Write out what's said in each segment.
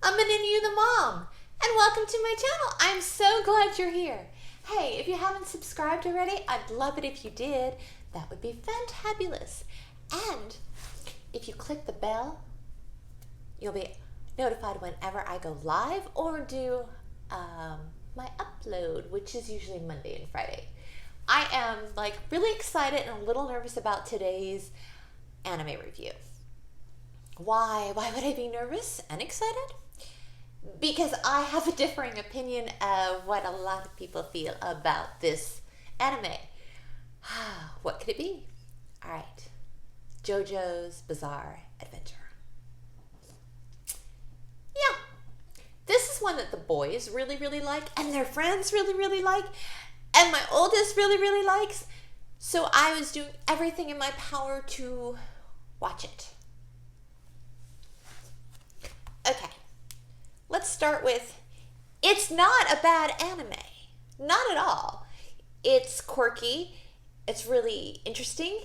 I'm Meniniu the Mom, and welcome to my channel. I'm so glad you're here. Hey, if you haven't subscribed already, I'd love it if you did. That would be fantabulous. And if you click the bell, you'll be notified whenever I go live or do my upload, which is usually Monday and Friday. I am really excited and a little nervous about today's anime review. Why would I be nervous and excited? Because I have a differing opinion of what a lot of people feel about this anime. What could it be? All right, JoJo's Bizarre Adventure. Yeah, this is one that the boys really like, and their friends really like, and my oldest really likes. So I was doing everything in my power to watch it. Okay, let's start with, it's not a bad anime. Not at all. It's quirky, it's really interesting,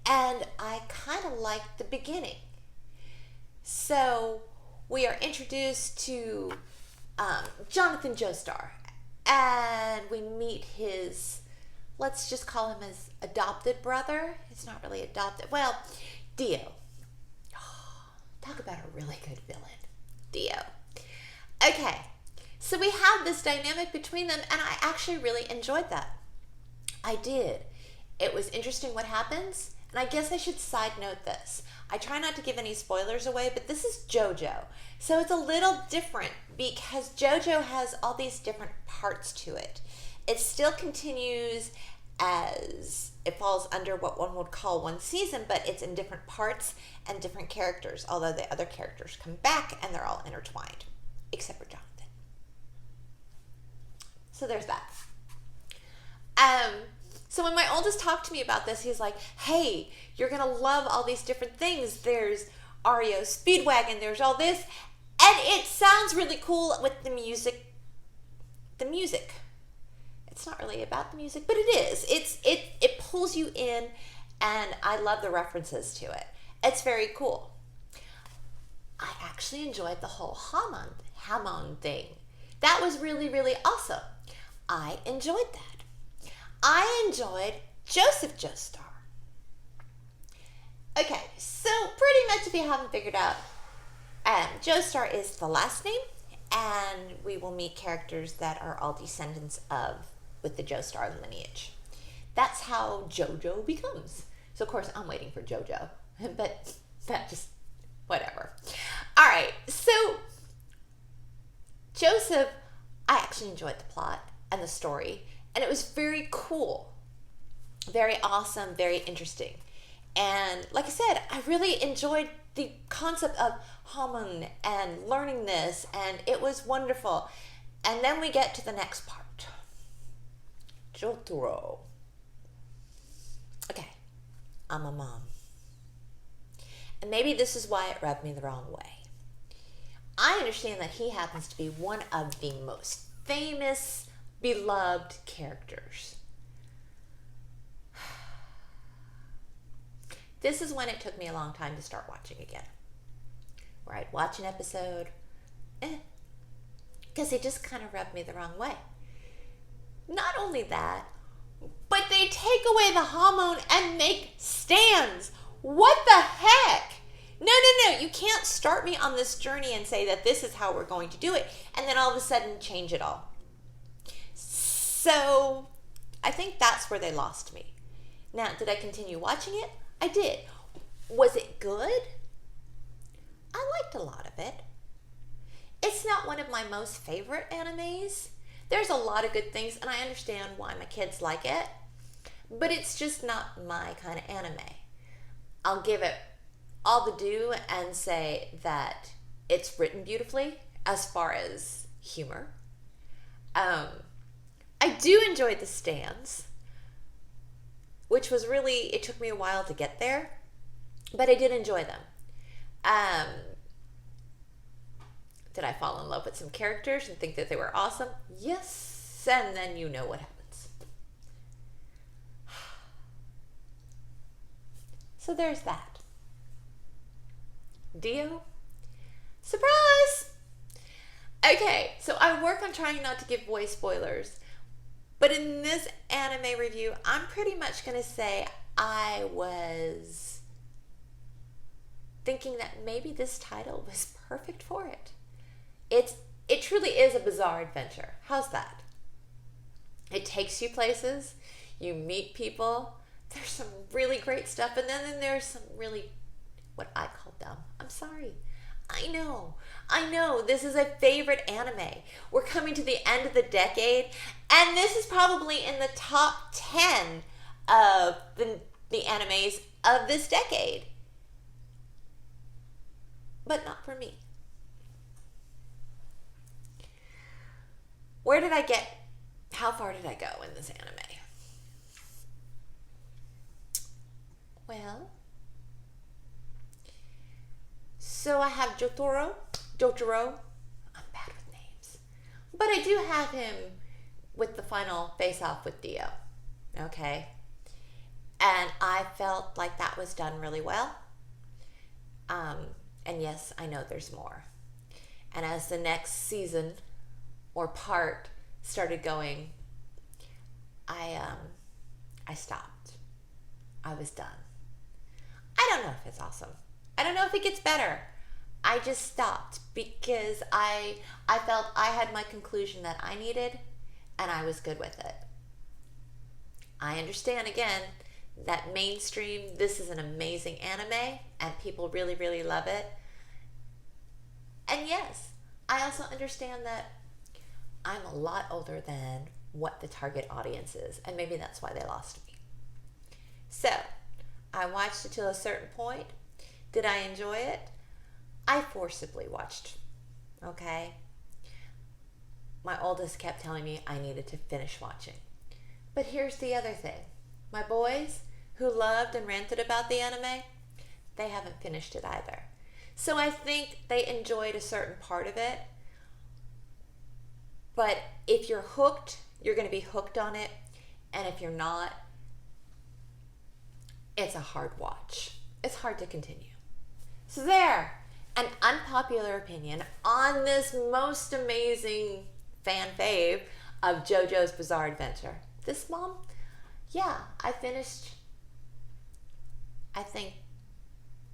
and I kind of like the beginning. So we are introduced to Jonathan Joestar, and we meet his, let's just call him his adopted brother. It's not really adopted. Well, Dio. Oh, talk about a really good villain. Dio. Okay, so we have this dynamic between them, and I actually really enjoyed that. I did. It was interesting what happens, and I guess I should side note this. I try not to give any spoilers away, but this is JoJo, so it's a little different because JoJo has all these different parts to it. It still continues as it falls under what one would call one season, but it's in different parts and different characters, although the other characters come back and they're all intertwined, except for Jonathan. So there's that. So when my oldest talked to me about this, he's like, hey, you're gonna love all these different things. There's REO Speedwagon, there's all this, and it sounds really cool with the music. It's not really about the music, but it is. It pulls you in, and I love the references to it. It's very cool. I actually enjoyed the whole Hamon thing. That was really awesome. I enjoyed that. I enjoyed Joseph Joestar. Okay, so pretty much if you haven't figured out, Joestar is the last name, and we will meet characters that are all descendants of with the Joestar lineage. That's how JoJo becomes. So of course I'm waiting for JoJo, but that just, whatever. All right, so Joseph, I actually enjoyed the plot and the story, and it was very cool, very awesome, very interesting. And like I said, I really enjoyed the concept of Hamon and learning this, and it was wonderful. And then we get to the next part. Jotaro. Okay, I'm a mom. And maybe this is why it rubbed me the wrong way. I understand that he happens to be one of the most famous, beloved characters. This is when it took me a long time to start watching again. Where I'd watch an episode, because it just kind of rubbed me the wrong way. Not only that, but they take away the Hamon and make stands. What the heck? No, you can't start me on this journey and say that this is how we're going to do it, and then all of a sudden change it all. So I think that's where they lost me. Now, did I continue watching it? I did. Was it good? I liked a lot of it. It's not one of my most favorite animes. There's a lot of good things, and I understand why my kids like it, but it's just not my kind of anime. I'll give it all the due and say that it's written beautifully as far as humor. I do enjoy the stands, which was really, it took me a while to get there, but I did enjoy them. Did I fall in love with some characters and think that they were awesome? Yes, and then you know what happens. So there's that. Dio? Surprise! Okay, so I work on trying not to give away spoilers. But in this anime review, I'm pretty much going to say I was thinking that maybe this title was perfect for it. It truly is a bizarre adventure. How's that? It takes you places, you meet people, there's some really great stuff, and then there's some really, what I call dumb. I'm sorry. I know, this is a favorite anime. We're coming to the end of the decade, and this is probably in the top 10 of the animes of this decade. But not for me. How far did I go in this anime? Well, so I have Jotaro. I'm bad with names. But I do have him with the final face-off with Dio. Okay? And I felt like that was done really well. And yes, I know there's more. And as the next season or part started going, I stopped. I was done. I don't know if it's awesome. I don't know if it gets better. I just stopped because I felt I had my conclusion that I needed, and I was good with it. I understand, again, that mainstream, this is an amazing anime, and people really, really love it. And yes, I also understand that I'm a lot older than what the target audience is, and maybe that's why they lost me. So, I watched it till a certain point. Did I enjoy it? I forcibly watched, okay? My oldest kept telling me I needed to finish watching. But here's the other thing. My boys, who loved and ranted about the anime, they haven't finished it either. So I think they enjoyed a certain part of it. But if you're hooked, you're going to be hooked on it. And if you're not, it's a hard watch. It's hard to continue. So there, an unpopular opinion on this most amazing fan fave of JoJo's Bizarre Adventure. This mom, yeah, I finished, I think,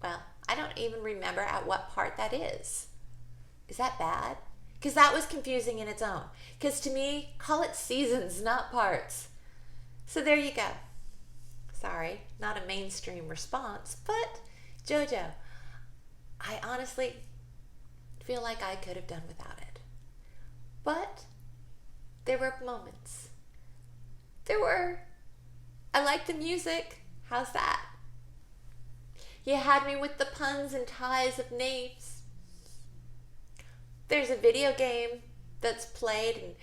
well, I don't even remember at what part that is. Is that bad? Because that was confusing in its own. Because to me, call it seasons, not parts. So there you go. Sorry, not a mainstream response, but JoJo, I honestly feel like I could have done without it. But there were moments. I liked the music. How's that? You had me with the puns and ties of names. There's a video game that's played, and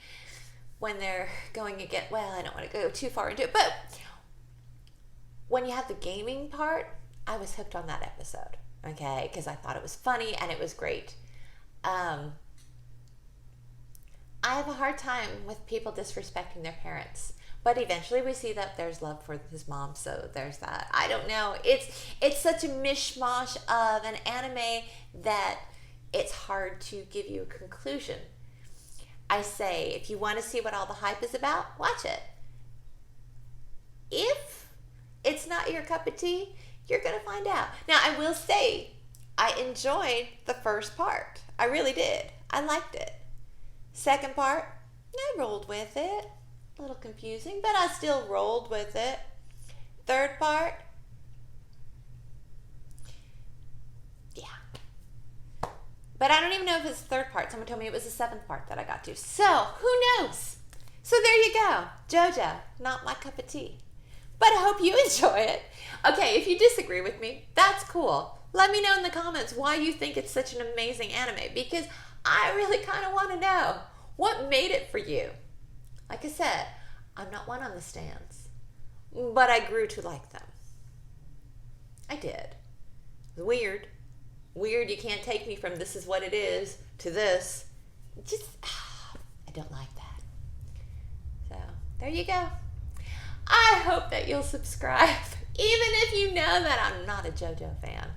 when they're going again, well, I don't want to go too far into it, but when you have the gaming part, I was hooked on that episode, okay, because I thought it was funny and it was great. I have a hard time with people disrespecting their parents, but eventually we see that there's love for his mom, so there's that. I don't know. It's such a mishmash of an anime that it's hard to give you a conclusion. I say, if you want to see what all the hype is about, watch it. If it's not your cup of tea, you're going to find out. Now, I will say, I enjoyed the first part. I really did. I liked it. Second part, I rolled with it. A little confusing, but I still rolled with it. Third part, yeah. But I don't even know if it's the third part. Someone told me it was the seventh part that I got to. So, who knows? So there you go. JoJo, not my cup of tea. But I hope you enjoy it. Okay, if you disagree with me, that's cool. Let me know in the comments why you think it's such an amazing anime, because I really kind of want to know what made it for you. Like I said, I'm not one on the stands, but I grew to like them. I did. Weird. Weird, you can't take me from this is what it is to this. I don't like that. So, there you go. I hope that you'll subscribe, even if you know that I'm not a JoJo fan.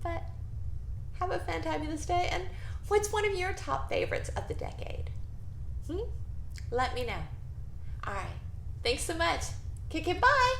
But have a fantabulous day, and What's one of your top favorites of the decade? Let me know. All right. Thanks so much. Kick it. Bye.